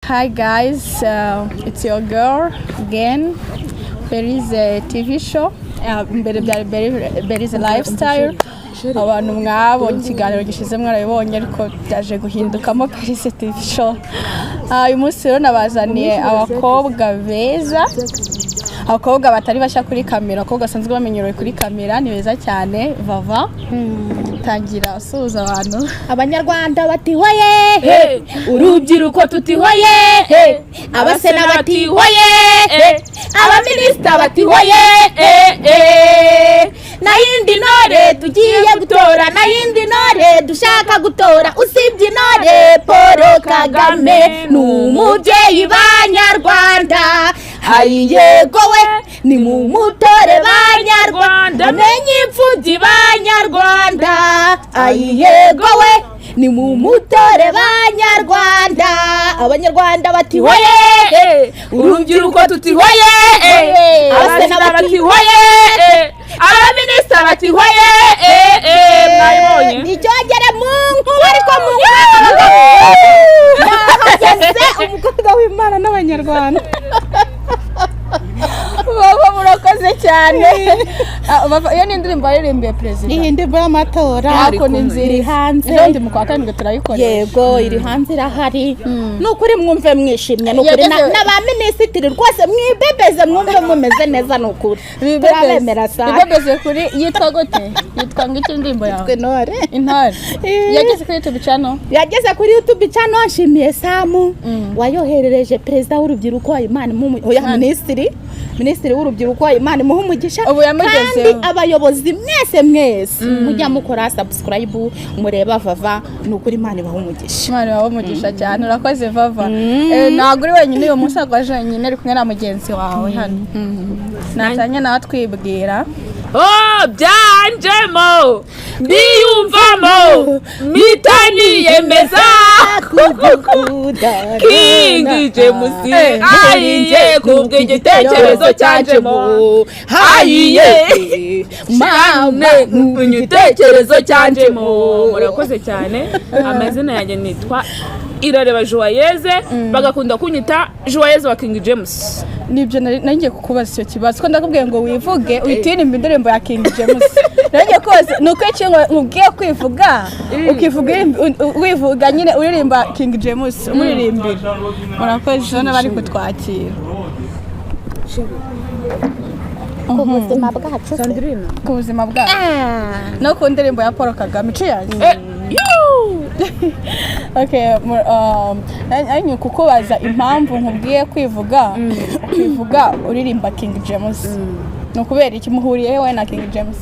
Hi guys, it's your girl again. There is a TV show. There is a lifestyle. Abantu mwabonye ikiganiro gishize mwarabibonye ariko byaje guhindukamo Paris TV show. Uyu munsi rero nabazaniye abakobwa beza. Abakobwa batari bashya kuri kamera, abakobwa basanzwe bamenyerewe kuri kamera, ni beza cyane. Vava tangira usuhuza abantu. Abanyarwanda bati hoye, urubyiruko tuti hoye, abasena bati hoye, abaminisita bati hoye, nayindi ntore tugiye gutora, nayindi ntore dushaka gutora, usibye intore Paul Kagame n'umubyeyi b'Abanyarwanda. Hari yego we ni mu mutore b'Abanyarwanda, amenye imfubyi b'Abanyarwanda. Hari yego we ni mu mutore b'Abanyarwanda. Abanyarwanda bati hoye, urubyiruko tuti hoye, abasena bati hoye, abaminisita bati hoye. Mwabonye nicyogere mu nkuba ariko mu nkuba yahageze umukobwa w'Imana n'Abanyarwanda. Baba murakoze cyane. Iyo ni indirimbo yaririmbiye president. Iyi ndirimbo y'amatora ariko ni nziri hanze. Ndi mu kwa kabiri turayikora. Yego iri hanze irahari. Nukuri mwumve mwishimye, nukuri n'abaminisitiri rwose mwibebeze mwumve mumeze neza nukuri. Turabemera sana. Bibebeze kuri yitwa gute? Yitwa ngiki indirimbo yawe? Intore. Yageze kuri YouTube channel. Yageze kuri YouTube channel. Nshimiye Samu wayoherereje president w'urubyiruko Imana oya Minisitiri w'urubyiruko Imana muhe umugisha, kandi abayobozi mwese mujya mukora subscribe mureba Vava, nukuri Imana ibahe umugisha. Imana ibahe umugisha cyane. Urakoze Vava. Ntabwo uri wenyine uyu munsi agwaje wenyine, ari kumwe na mugenzi wawe hano. Natanye nawe twibwira. Byanjemo biyumvamo mitaniyemeza King James ayiye kubw'igitekerezo cyanjemo, hayiye mama igitekerezo cyanjemo. Murakoze cyane. Amazina yanjye nitwa Irareba Joyeuse, bagakunda kunyita Joyeuse wa King James. Nibyo nanjye kukubaza icyo kibazo ko ndakubwiye ngo wivuge uyitirimba indirimbo ya King James. Nanjye koze nuko ikintu ubwiye kwivuga ukivuga wivuga nyine uririmba King James umuririmbira. Murakoze none bari kutwakira ku buzima bwacu, ku buzima bwacu no ku ndirimbo ya Paul Kagame ciyaje. Okay, anyu kukubaza impamvu nkubwiye kwivuga ukivuga uririmba King James. Nukubera iki muhuriye hewe na King James?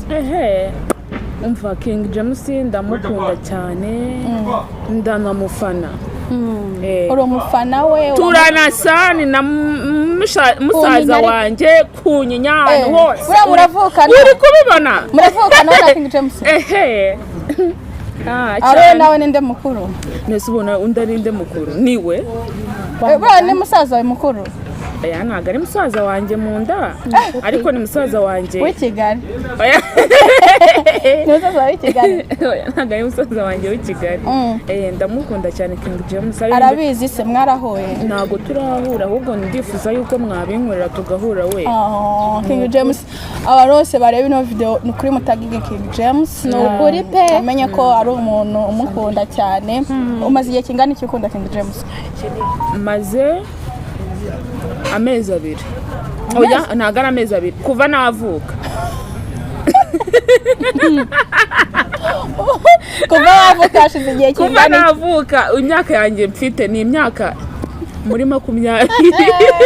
Umva King James ndamukunda cyane, ndanamufana. Uri umufana we? Turanasani na musaza wanjye kunyinyana hose. Muravukana? Uri kubibona? Muravukana na King James? Awe nawe ninde mukuru? Nese ubona undarinde mukuru niwe. Bwa ni musaza we mukuru? Aya ntago ari musaza wanjye mu nda, ariko ni musaza wanjye w'Ikigali. Ni musaza w'Ikigali? Ntago ari musaza wanjye w'Ikigali. Ndamukunda cyane King James. Arabizi se mwarahuye? Ntago turahura, ahubwo ndifuza yuko mwabinkorera tugahura we. King James abarose bareba ino video nukuri mutagige King James. Nukuri pe amenye ko ari umuntu umukunda cyane. Umaze igihe kingana iki ukunda King James? Maze amezi abiri. Oya ntago ari amezi abiri, kuva navuka. Kuva wavuka hashize igihe kingana. Kuva navuka imyaka yanjye mfite ni imyaka muri 20.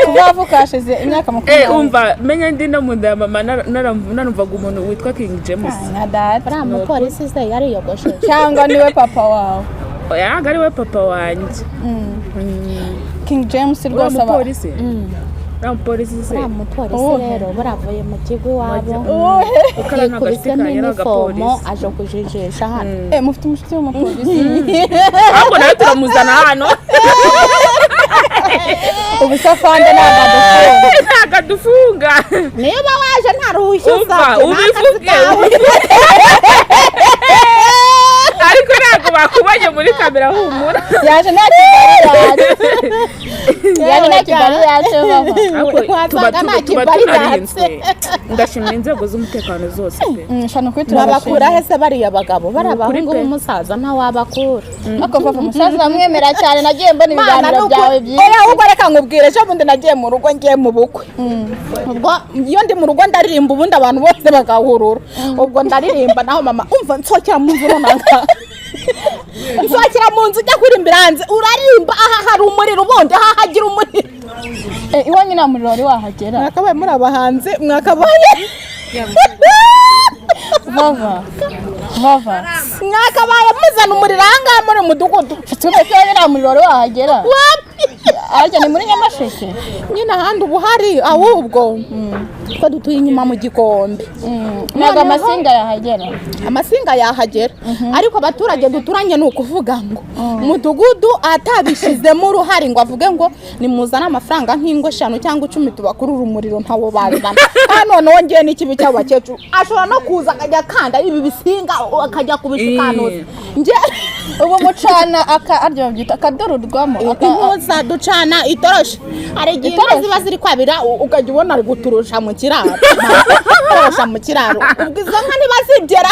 Kuva wavuka hashize imyaka 20. Umva menya ndi no mu nda mama narumvaga umuntu witwa King James. Bara mupolisi se yari yogoshe cyangwa niwe papa wawe? Oya ntago ari we papa wanjye. King James rwose aba Ramupolisi se. Ramupolisi rero baravuye mu kigo iwabo. Ukarana agasika y'agapolisi aje kujijesha hano. Mufite umushitsi w'umupolisi. Ahubwo nawe turamuzana hano. Ubusafande nagadufunga. Niba waje nta ruhushya usabye. Ubivuge. ariko ntabwo bakubanye muri kamera humura yaje nta Kigali yani na Kigali yacu tuba tunarinzwe ndashimira inzego z'umutekano zose pe shano babakura hese bariya bagabo barabahungu b'umusaza nta wabakura akova umusaza bamwemera cyane nagiye mbona ibiganiro byawe byiza ahubwo reka nkubwire cyo bundi nagiye mu rugo ngiye mu bukwe ubwo iyo ndi mu rugo ndaririmba ubundi abantu bose bagahurura ubwo ndaririmba naho mama umva nsokera mu nzu runaka nsokera mu nzu ujya kurimbira hanze urarimba aha hari umuriro ubundi aha hagira umuriro iwanyu nta muriro wari wahagera mwakabaye muri abahanzi mwakabaye Vava mwakabaye muzana umuriro ahangaha muri mudugudu tumeke nta muriro wari wahagera arya ni muri Nyamasheke nyine ahandi ubu hari ahubwo twa dutuye inyuma mu gikombe ntabwo amasinga yahagera ariko abaturage duturanye ni ukuvuga ngo umudugudu atabishizemo uruhare ngo avuge ngo nimuzane amafaranga nk'ingo 5 cyangwa 10 tubakurura umuriro ntawo bazana hano nongeye n'ikibi cy'abakecuru ashobora no kuza akajya kanda ibi bisinga akajya kubishikanuza nje ubu mucana aryo babyita akadorurwamo inkoza ducana itoroshi ari igihe ziba ziri kwabira ukajya ubona ari guturusha mu kiraro turusha mu kiraro ubwo izo nka ntibazigera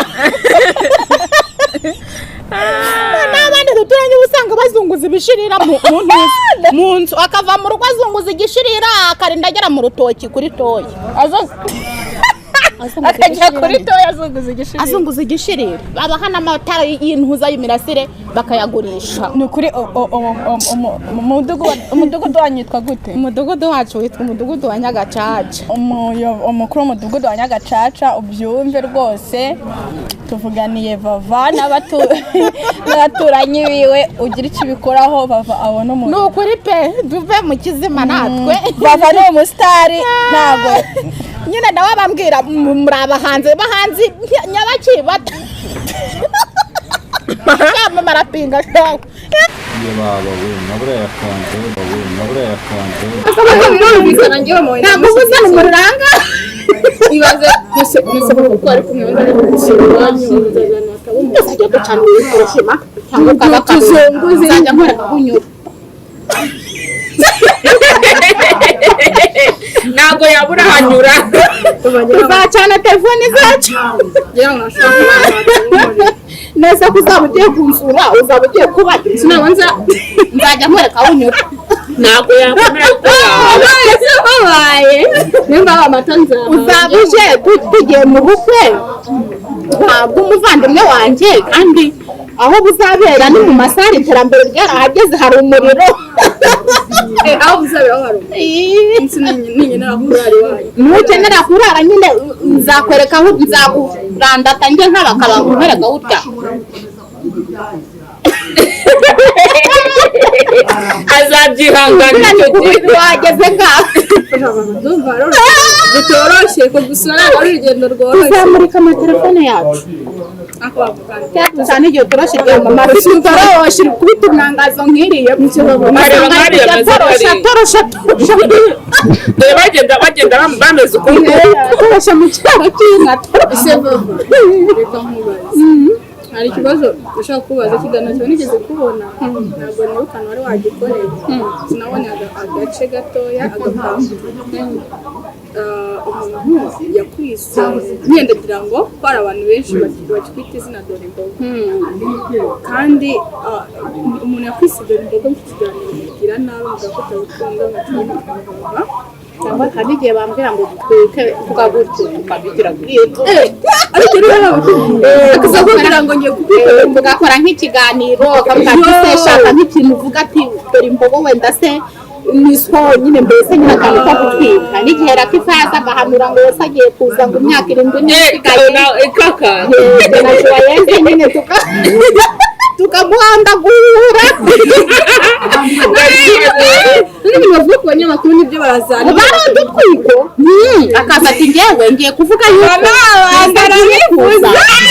n'abandi duturanye usanga bazunguza ibishirira mu nzu akava mu rugo azunguza igishirira akarinda agera mu rutoki kuri toyi akajya kuri toya azunguza igishirira babaha n'amatara y'intuza y'imirasire bakayagurisha ni kuri umudugudu wanyitwa gute umudugudu wacu witwa umudugudu wa Nyagacaca umukuru w'umudugudu wa Nyagacaca ubyumve rwose tuvuganiye Vava n'abaturanyi biwe ugira icyo bikoraho Vava abona umuntu ni ukuri pe duve mu kizima natwe Vava ni umusitari ntabwo nyine nawe bambwira muri abahanzi nyabaki bata kama marapinga shawo Baba we nabura yakanze ntabwo uzana umuranga ibaze musaba ko ari kumwe uzajya gucana ibikoresho cyangwa kabakazunguze uzajya nkora kunyura ntabwo yabura hanyura tuzacana telefone zacu neza kuzaba ugiye kunsura uzaba ugiye kuba nzajya nkwereka aho unyura ntabwo yabona habaye nimba amata nzaba uzaba uje tugiye mu bukwe ntabwo umuvandimwe wanjye kandi aho buzabera ni mu masare iterambere ryarahageze hari umuriro aho buzabera aho hari nukenera kurara nyine nzakwereka aho nzakurandata njye nk'abakaba nkwereka utya azabyihangana icyo gihe wageze ngaho bitoroshye ko gusura ari urugendo rworoshye tuzamurika amatelefone yacu cyane igihe turashirwa mu maso turoroshye kubita umwangazo nk'iriya torosha bagenda bameze ukuntu torosha mu cyaro cy'inka hari ikibazo ushaka kubaza kiganiro nigeze kubona ntabwo nirukana wari wagikoreye sinabonye agace gatoya agapampu umuntu yakwise nyendagira ngo hari abantu benshi bakitwa izina dore imbogo kandi umuntu yakwise dore imbogo mu kiganiro mugira nabi mugafata urukundo mukamuha cyangwa kandi igihe bambwira ngo twite tugagutse tukabigira ariko rero akazakubwira ngo ngiye tugakora nk'ikiganiro akavuga ati se shaka nk'ikintu uvuga ati dore imbogo wenda se nisho nyine mbese nyine akantu ko gutwika n'igihe rakifaza agahanura ngo wese agiye kuza ngo imyaka 7 n'isigaye kaka nacyo yenze nyine tukamuhanda guhura n'ibintu bavuga ku banyamakuru nibyo barazana barandutwiko akaza ati ngewe ngiye kuvuga yuko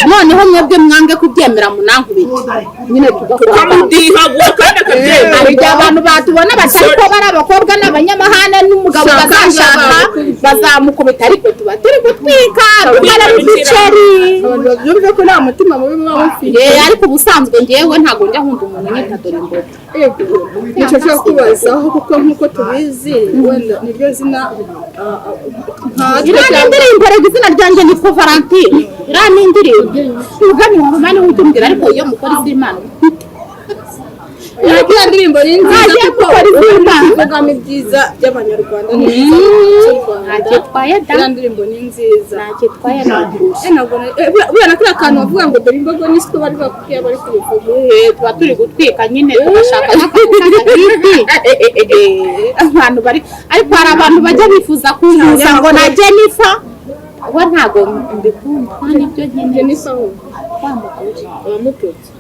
noneho mwebwe mwange kubyemera munankubite nyine tukamudihagura kandi akabyemera hari abantu batubona batari ko bari abakobwa n'abanyamahane n'umugabo bazashaka bazamukubita ariko tuba turi gutwika dukora ibiceri abantu babyumve ko nta mutima mubi mwaba mufite ariko ubusanzwe ngewe ntabwo njya nkunda umuntu Nkadore Imbogo nicyo cyo kubazaho kuko nk'uko tubizi wenda niryo zina iriya ni indirimbo rega izina ryanjye ni Valentine iriya ni indirimbo ugani wa mani w'utumbwira ariko iyo mukora iz'Imana iriya ndirimbo ni nziza kuko ivugamo ibyiza by'abanyarwanda ntacyitwaye da iriya ndirimbo ni nziza ntacyitwaye buriya na kariya kantu bavuga ngo dore imbogo n'isiko bari bakubwiye bari kubivuga tuba turi gutwika nyine tugashaka n'akahiti abantu bari ariko hari abantu bajya bifuza kumvuza ngo na Jennifer we ntago mbikunda nibyo nyine Jennifer abamututse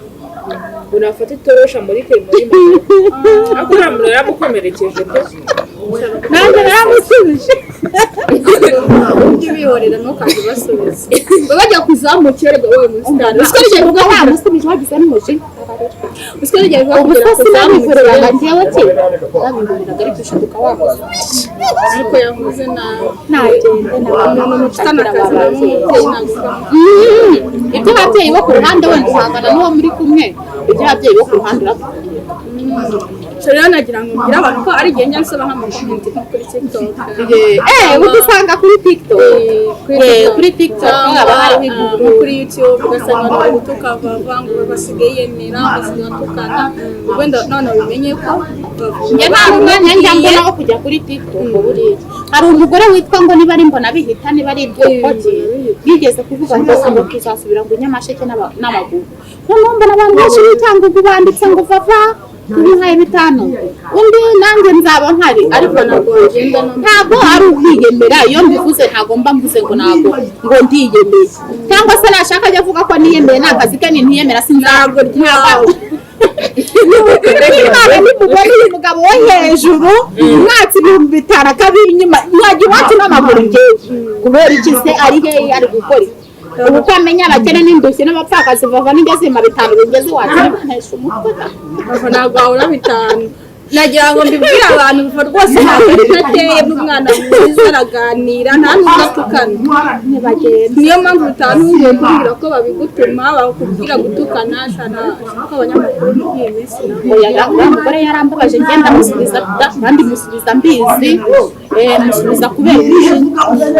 unafata itorosha muri kemuri akora muri yamukomerekeje pe nanjye naramusubije ujye bihorera ntukaze basubiza bajya kuzamukira wowe munsi cyane usiko uvuga wamusubije wagize n'umuji usiko rege bivuga ubwo sinabivuriraga njyewe ki babihuriraga ariko ushaduka wamusubije ariko yavuze ntagende umuntu utanakaza n'umubyeyi ntabwo ibyo ababyeyi bo ku ruhande wenda uhangana n'uwo muri kumwe ibyo ababyeyi bo ku ruhande so rero nagira ngo mbwira abantu ko ari igihe njya nsaba nk'amakomenti kuri TikTok udusanga kuri TikTok kuri TikTok haba hariho ibintu kuri YouTube ugasanga bari gutuka Vava ngo basigaye yemera basigaye batukana wenda none bimenye ko njye nta mwanya njya mbona wo kujya kuri TikTok buriya hari umugore witwa ngo niba ari mbona bihita niba ari ibyo kogi bigeze kuvuga ngo tuzasubira ngo Nyamasheke n'amaguru noneho mbona abantu benshi cyangwa ubwo banditse ngo Vava nkaye bitanu undi nanjye nzaba nkari ariko ntabwo ari ukwiyemera iyo mbivuze ntabwo mba mvuze ngo ntabwo ngo ndiyemeye cyangwa se nashaka ajya avuga ko niyemeye nta kazi ke ntiyemera sinzabwo ryabo nimubona uyu mugabo wo hejuru mwatsi 5,000 akabiri inyuma mwajya iwacu n'amaguru ngewe kubera iki se ari hehe ari gukora ubu utamenya abakene n'indushyi n'abapfakazi Vava n'ingezima 5 bingeze iwacu ntihesha umutwe ntabwo wabura 5 nagira ngo mbibwire abantu biva rwose ntabwo ateye n'umwana mwiza araganira nta n'ubwo atukana niyo mpamvu bitantunguye kubwira ko babigutuma bakubwira gutukana shana ko abanyamakuru n'iyi minsi umugore yarambabaje ngenda musubiza kandi musubiza mbizi musubiza kubera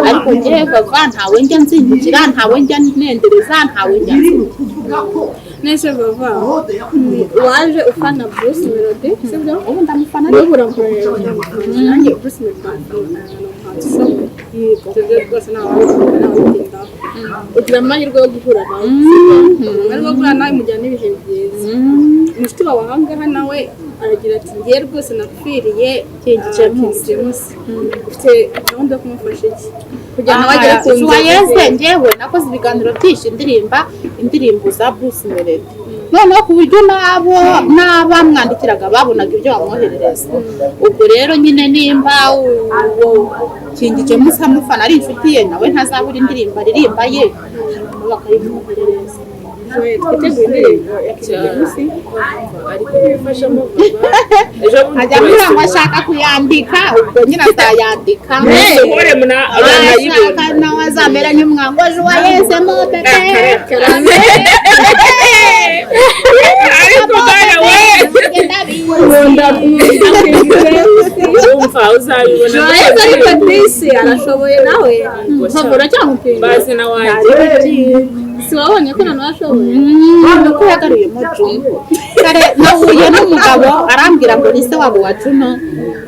ariko ngewe Vava ntawe njya nzindukira ntawe njya nendereza ntawe njya nese Vava waje ufana Bruce Melody sibyo ubu ndamufana niba urakorera nanjye Bruce Melody rwose nawabitinda ugira amahirwe yo guhura nawe amahirwe yo guhura nawe mujyana n'ibihe byiza umushuti wawe ahangaha nawe aragira ati ngiye rwose napfiriye kingice munsi ufite gahunda yo kumufasha iki kugira ngo agere ku nzu njyewe nakoze ibiganiro byinshi indirimbo za Bruce Melody noneho ku buryo n'abamwandikiraga babonaga ibyo bamwoherereza ubwo rero nyine nimba kingice munsi amufana ari inshuti ye nawe ntazabura indirimbo aririmba ye bakayimwoherereza twiteguye indirimbo ya kingice munsi ariko bifashamo ajya ambwira ngo ashaka kuyandika ubwo nyine azayandika ashaka nawe azamera nk'umwango joyeze mo bebe ariko bana we umva uzabibona joyeze ariko disi arashoboye nawe mpavura cyangwa upinga bazi na wanjye si wabonye ko noneho ashoboye ko yagaruyemo Juno kare nahuye n'umugabo arambwira ngo ni se wabo wa Juno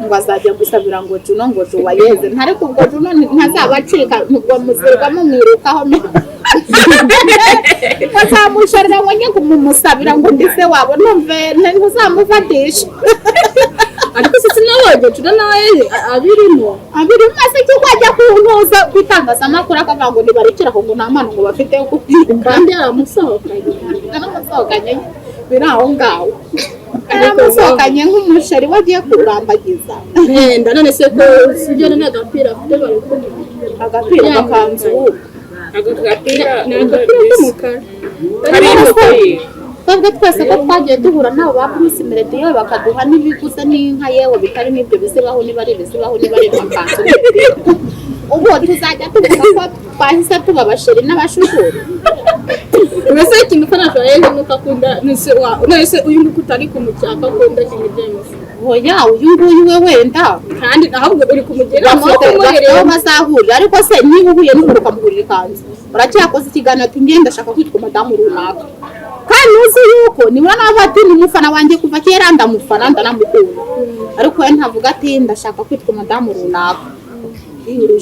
ngo azajya gusabira ngo Juno ngo Joyeze ntariko ubwo Juno ntazabacika ngo muzirwamo mwirukaho bazamushorera ngo njye kumusabira ngo ndise wabo numve ntuzamufatisha ariko sisi nabonye Juno nawe abirimo se cyo kwajya kuntuza kwitangazamakuru akavuga ngo nibarekera ngo nta mpano ngo bafite yo kandi yaramusohokanye biri aho ngaho yaramusohokanye nk'umusheri wagiye kurambagiza none se ko sibyo n'agapira afite barukunda agapira gakanzu agapira n'agapira k'umukara ari twebwe twese ko twagiye duhura nabo ba Bruce Melody yewe bakaduha n'ibiguze n'inka yewe bitari n'ibyo bizibaho niba ari bizibaho niba ari amakanzu ubu tuzajya tuvuga ko twahise tuba abasheri n'abashukuru mbese ikintu ukanashobora rero nuko akunda nese uyu nguyu utari kumucyaka akunda King James oya uyu nguyu we wenda kandi ahubwo uri kumugera aho bazahurira ariko se niba uhuye n'umuntu ukamuhurira ikanzu uracyakoze ikiganiro ati ngenda ndashaka kwitwa madamu runaka kandi uzi yuko niba n'abati ni umufana wanjye kuva kera ndamufana ndanamukunda ariko we ntavuga ati ndashaka kwitwa madamu runaka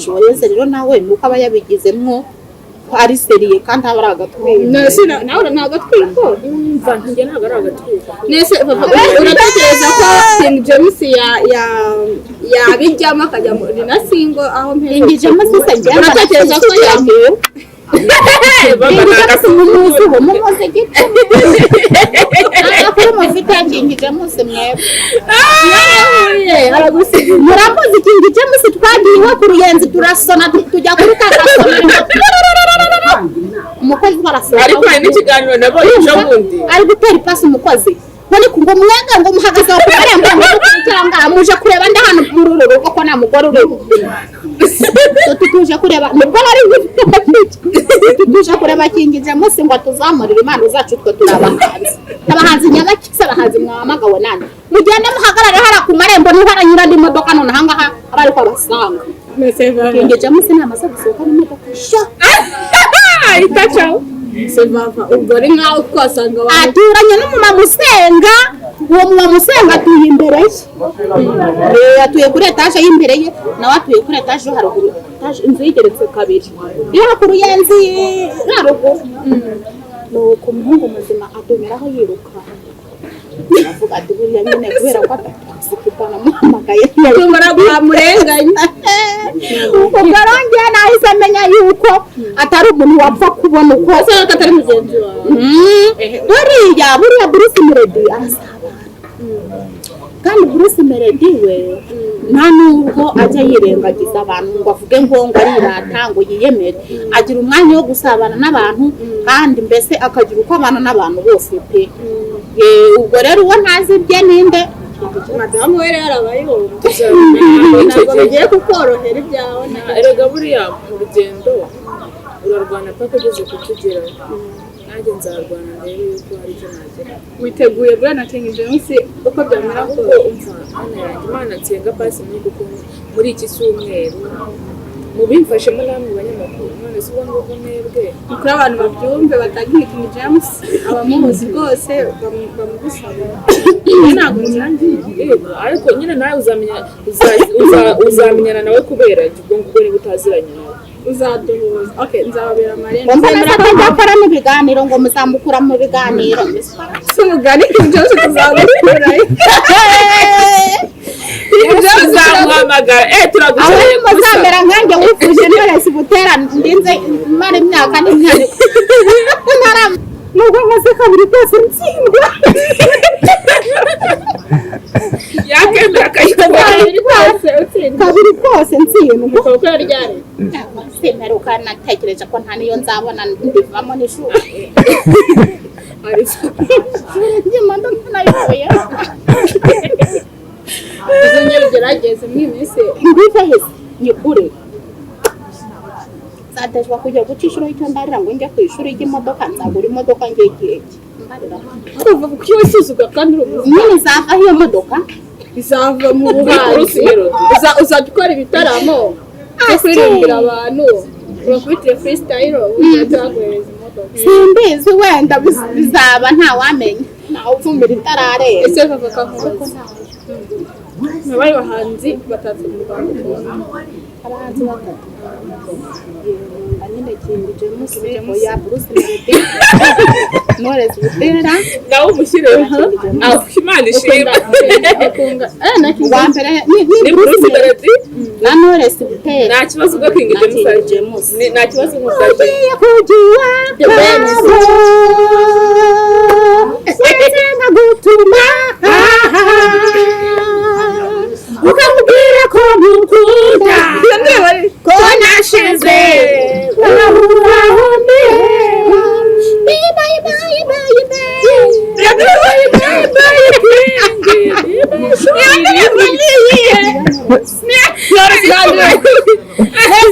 Joyeux rero nawe nuko aba yabigizemwo ari seriye kandi aba ari agatwiko nese nawe nta gatwiko mva ntige ntabwo ari agatwiko nese uratekereza ko King James yabijyamo akajya muri na single aho King James se uratekereza ko yagiye umuzi wo mumoze gito akora mufite King James mwebwe aragusiga murakoze King James twagiye ku ruyenzi turasona tujya kuri kakasona umukozi barasona ariko hari n'ikiganiro nabo ejo bundi ari gutera ipasi umukozi none ngo mwega ngo muhagaze ku marembo cyangwa muje kureba nda hano mu rugo ko nta mugore uri tuje kureba nibwo ari tuje kureba King James ngo tuzamurira Imana zacu twe abahanzi nyabakiza abahanzi mwamagawe nani mugende muhagarare hara ku marembo niho haranyura imodoka none hangaha abari ko basanga King James namaze gusohoka mu modoka sha itacho Vava ubwo ari nkaho twasanga aturanye n'umumama usenga uwo mumama usenga atuye imbere ye atuye kuri etaje y'imbere ye nawe atuye kuri etaje yo haruguru inzu yigeretse kabiri iri ku ruyenzi haruguru nuko umuhungu muzima adomeraho yiruka avuga ati buriya nyine kubera ko atakipana muhamagaye tumara bamurenganye ubwo rongeye nahise amenya yuko atari umuntu wapfa kubona uko asa atari mugenzi wawe buriya Bruce Melody arasabana kandi Bruce Melody we nta nubwo ajya yirengagiza abantu ngo avuge ngo arirata ngo yiyemere agira umwanya wo gusabana n'abantu kandi mbese akagira uko abana n'abantu bose pe ubwo rero uwo ntazi ibye ninde madamu we rero abayeho ntabwo bigiye kukorohera ibyawe erega buriya mu rugendo urarwana paka ugeze kutugeraho nanjye nzarwana rero yuko hari icyo nagera witeguye buriya na King James uko byamera ko umva hano yanjye Imana nsenga pasi muri kuko muri iki cyumweru mubimfashemo namwe banyamakuru none se ubwo ngo mwebwe kuri abantu babyumve batagira King James abamuzi rwose bamugusaba ntabwo nzangiye ariko nyine nawe uzamenyana nawe kubera ubwo ngubwo niba utaziranye nawe uzaduhuza okay nzababera Mariya nzemera ko ndakora n'ibiganiro ngo muzamukura mu biganiro sumugani King James tuzabukura tuzamuhamagara turagushyize aho muzamera nkanjye wifuje ntoresi butera ndinze mara imyaka n'imyaka nubwo nkoze kabiri kose ntsindwa yakemera akayikora kabiri kose ntsindwa kuko yaryari simeruka natekereje ko nta niyo nzabona ndivamo n'ishuri njyimanda nayoboye izongera ugerageze mw'iminsi mbive hese nyikure zatejwa kujya guca ishuri y'icyo ndarira ngo njye ku ishuri ry'imodoka nzagura imodoka ngiye kireke kuva ku kiyo cyuzuga kandi nyine zava iyo modoka izava mu buhanzi uzadukora ibitaramo byo kuririmbira abantu urakubitire freestyle uzaguhereza imodoka simbizi wenda bizaba ntawamenya nawe uvumira itararera ese Vava kavuga abari bahanzi batatu mu Rwanda abahanzi batatu nyine King James ya Bruce Melody Knowless Butera nawe umushyireho aho Imana ishimwe wa mbere ni Bruce Melody na Knowless Butera nta kibazo ubwo King James nta kibazo nk'ubwaje kujiwa sese nagutuma ukamubwira ko mukunda ko nashize urahumbe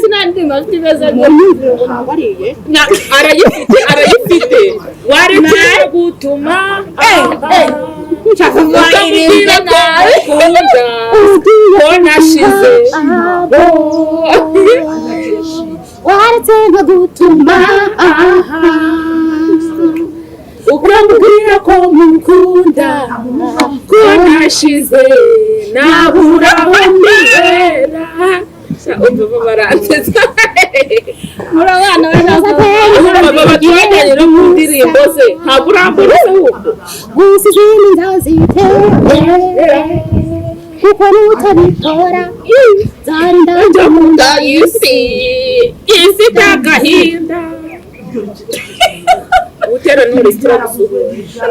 sinandima afite ibibazo arayifite waretse gutuma nshakakubwira nawe ko nashize waretse gutuma ukambwira ko mukunda ko nashize nabura aho mbera umva baranteza muri abana baba batwajyanye no mu ndirimbo ze ntabwo urambura ahubwo gusa izindi ndazitera kuko n'utabitora zari ndajya mu nda y'isi isi y'agahinda utera n'urusitira gusuhuza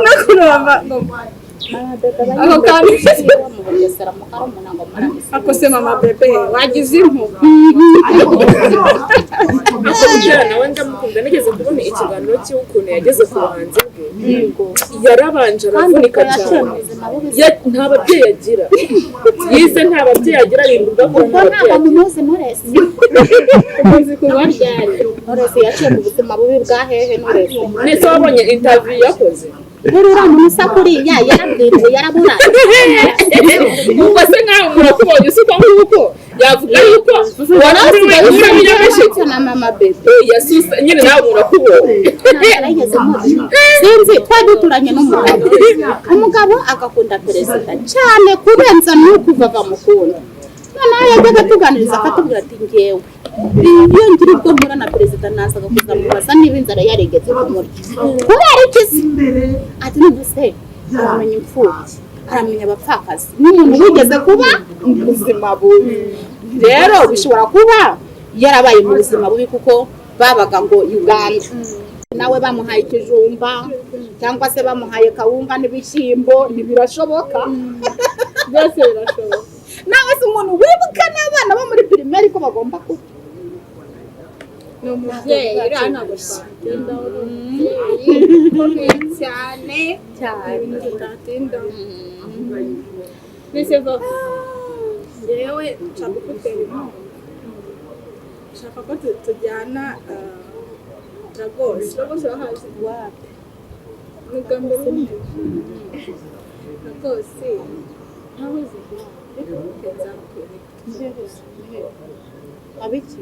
ako kantu akose mama bebe wagize impu akubwira nawe ndamukunda nigeze kubona ikiganiro cy'ukuntu yageze ku buhanzi bwe yarabanje aravunika cyane nta babyeyi agira yize nta babyeyi agira arimbuka ko nta babyeyi uzi kuba ryari Knowless yaciye mu buzima bubi bwa hehe Knowless nese wabonye interview yakoze rero uriya sakuriya yarabwiriwe yarabura ubwo se nkawe murakubonye usuka nk'uko yavuga yuko warasigaye uri na mama bebe yasusa nyine nawe murakubonye sinzi twaduturanye n'umugabo agakunda perezida cyane kurenza n'uko Vava mukunda noneho yajyaga tuganiriza akatubwira ati ngewe iyo ngira ubwo mpura na perezida nasaga kuzamubaza niba inzara yaregetse kumurya kubera iki se ati nubuse aramenya imfubyi aramenya abapfakazi n'umuntu wigeze kuba mu buzima bubi rero bishobora kuba yarabaye mu buzima bubi kuko babaga ngo Uganda nawe bamuhaye ikijumba cyangwa se bamuhaye kawunga n'ibishyimbo ntibirashoboka byose birashoboka nawe se umuntu wibuka n'abana bo muri primaire ko bagomba kuba umubyeyi uriya ntabwo twatinda umubyeyi cyane ibintu tutatinda mbese Vava yewe nshaka kugutera inkunga nshaka ko tujyana Lagos urahazi wapi ni bwa mbere Lagos ntaho uzi reka abiki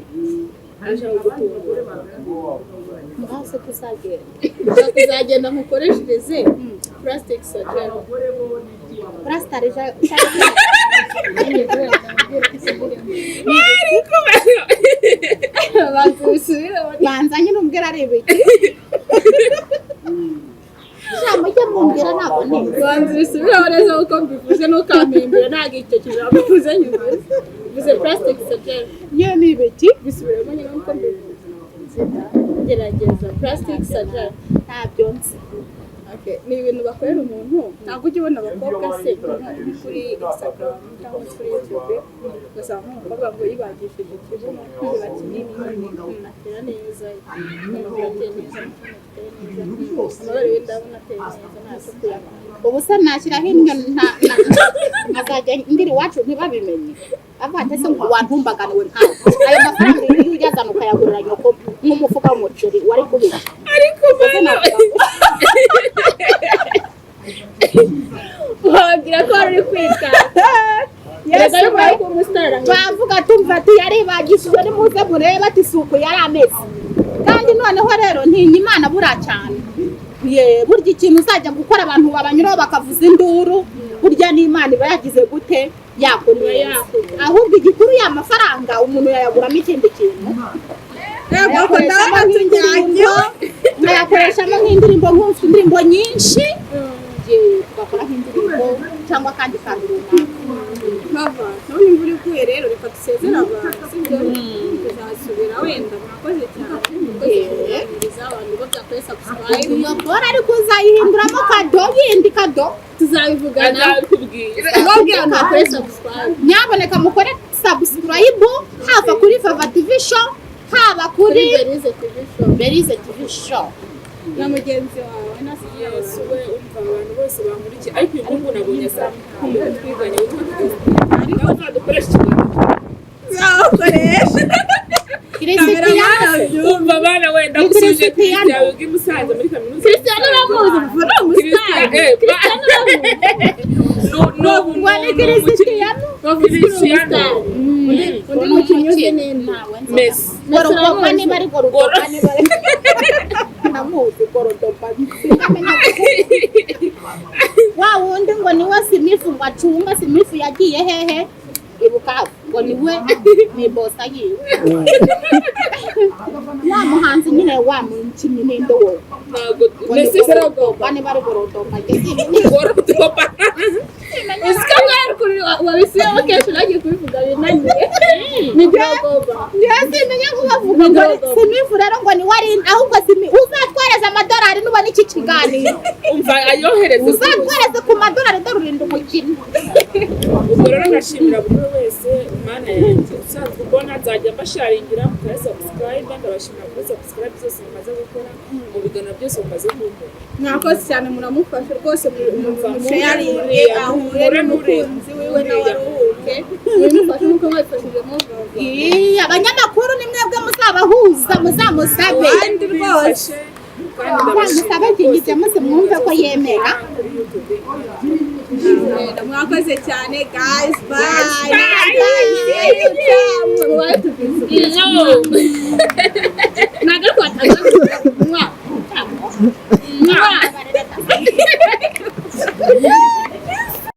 aje gutura mbase tuzagenda mukoreshereze plastic surgery banza nyine umbwira ari ibiki ijambo ryo mumbwira ntabwo neza banza ubisubireho neza kuko mbivuze n'ukampimbira ntabwo icyo kijambo mbivuze nyuma bivuze plastic surgery iyo ni ibiki bisubiremo nyine kuko mbivuze gerageza plastic surgery ntabyo nzi ni ibintu bakorera umuntu ntabwo ujya ubona abakobwa se kuri Instagram cyangwa kuri YouTube ugasanga nk'umukobwa ngo yibagishije ikibuno kiba kinini atera neza amabere ndabona ateye neza ntacyo kuyama ubu se nashyiraho indyo nkazajya ngira iwacu ntibabimenye avate se ngo wantumbaganiwe nkawe ayo mafaranga iyo uyazana ukayagurira nyoko nk'umufuka w'umuceri wari kubika ariko wagira ko ari kwitaka twavuga tumva ati yaribagishijwe nimuze murebe ati isuku yari ameze kandi noneho rero ntinya Imana bura cyane burya ikintu uzajya gukora abantu babanyuraho bakavuza induru burya n'Imana iba yagize gute yakuriye ahubwo igikuru y'amafaranga umuntu yayaguramo ikindi kintu nayakoreshamo nk'indirimbo nk'ufite indirimbo nyinshi tugakora nk'indirimbo cyangwa kandi runaka Vava none imvura iguye rero reka dusezere abantu sibyo tuzasubira wenda murakoze cyane mukoze abantu bakakoze subscribe uyakora ariko uzayihinduramo kado yindi kado tuzabivugana kubwira mukore subscribe nyaboneka mukore subscribe hava kuri Vava TV show haba kuri Berize TV show na mugenzi wawe Yesu we umva abantu bose bamurikiye ariko uyu ngubu nabonye asa nk'umuntu twiganye witwa ariko dukoresha Christian yawe bw'imusanze muri kaminuza Christian uramuzi vuba umusitari Christian undi mukinnyi ni ntawe Messi gorodopa niba ari gorodopa niba ari namuzi gorodopa wa wundi ngo niwe Simifu ngo acunga Simifu yagiye hehe ibuka ngo niwe ni boss yiwe wa muhanzi nyine wa mukinnyi nindo wo Messi gorodopa niba ari gorodopa gorodopa usikamwari kuri wabisiyeho kenshi nagiye kubivuga binaniye ni gorodopa ntiyasimenya kubavuga ngo Simifu rero ngo niwe ari ahubwo uzatwereza amadolari nubona iki kiganiro umva ayohereze uzatwereze ku madolari darurinda umukino ubwo rero ngashimira buri wese Imana yanjye usanzwe ubona nzajya mbasharingira mukore subscribe ndabashimira kuri subscribe zose mumaze gukora mu biganiro byose mumaze gukora mwakoze cyane muramufasha rwose mu sharingi ahure n'umukunzi wiwe nawe aruhuke mumufashe nuko mwifashijemo abanyamakuru ni mwebwe muzabahuza muzamusabe kandi rwose musabe kigize muze mwumve ko yemera mwakoze cyane guys bye nagakwata